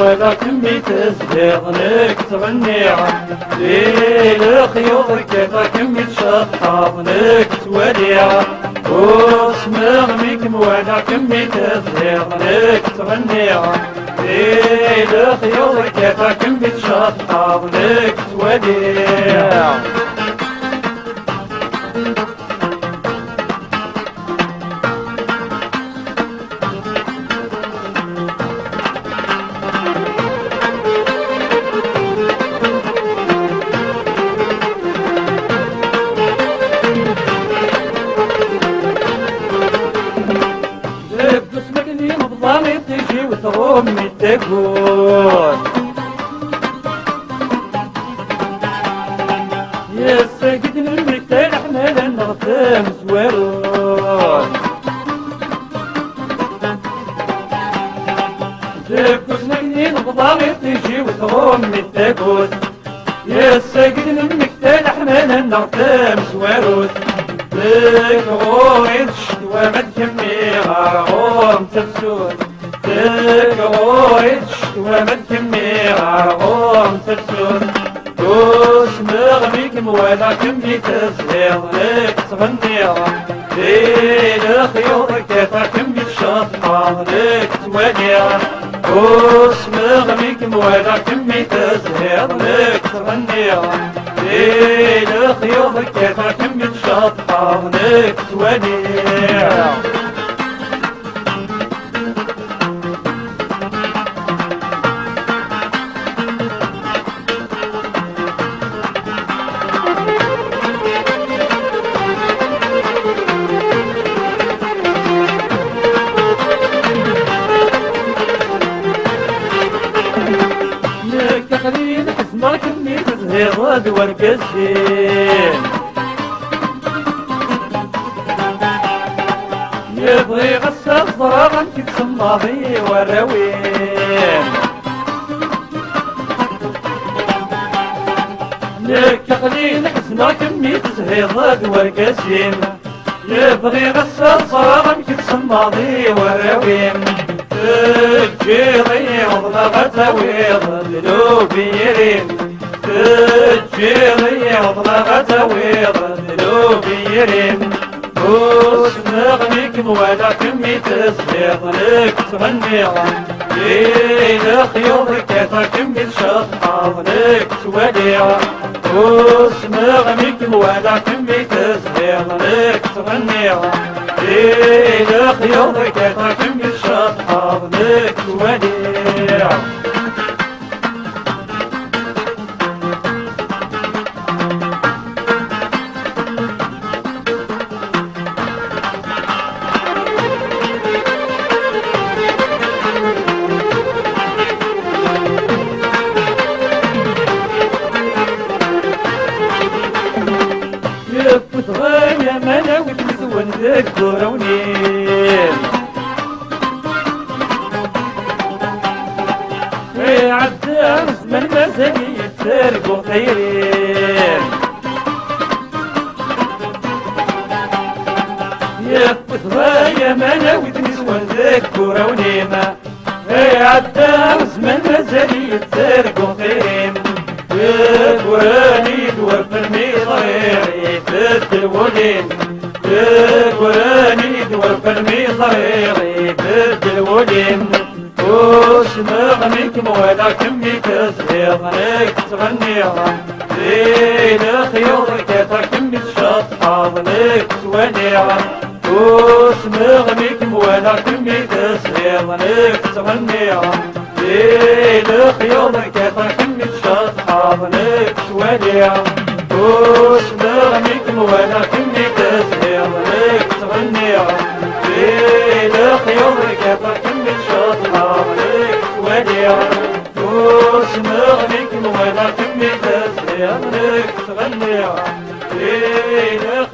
ولا كمي تزهقنك تغني ليل خيوط كيف كمي تشطبنك توليع واسمغنيك ولا كمي تزهقنك تغني ليل خيوط كيف كمي تشطبنك توليع تجي وترمي تقول يا ساقد المكتال احنا لنغتم زوارون دبوس مجنين بضامي تجي وترمي تقول يا ساقد المكتال احنا لنغتم زوارون لك غوري تشتوى ما تكميها غوم تفسود تقويتش وما تكميها غوم تفسود دوس مغميك ولا كمي تزهير لك تغنيها ليل خيوطك كيف كمي تشطحها لك توليها دوس مغميك ولا كمي تزهير لك تغنيها ليل خيوطك كيف كمي تشطحها لك توليها خلينا حزمك اني تزهير دور قزين يبغي غسل ضرار انت تسمى في وراوين لك خلينا حزمك اني تزهير دور قزين يبغي غسل ضرار انت تسمى في وراوين تجيري وضلغت ويض لوبيرين تجيري وضلغت ويض لوبيرين واسمغنيك ولا كمي تزهير لك تغنيها ليل خيوطك كيف كمي تشطحها لك توليها واسمغنيك ولا كمي تزهير لك تغنيها ليل خيوطك كيف كمي تشطحها لك توليها يفوت غاية ملاوي تزون ذكر ونين في عدار زمن مازال يتسرقوا خيرين يفوت غاية ملاوي تزون ذكر ونين في عدار زمن مازال يتسرقوا خيرين يقولاني دور في الميضريعي بد الولين يقولاني دور في الميضريعي بد الولين واسمغنيك ولا كمي تزهير لك تغنيها ليل خيوطك كيف كمي تشطحها لك توليها واسمغنيك ولا كمي تزهير لك تغنيها ليل خيوطك كيف كمي تشطحها لك توليها واسمغنيك ولا كمي تزهير لك تغنيها ليل خيوطك كيف كمي تشطحها لك توليها واسمغنيك ولا كمي تزهير لك تغنيها ليل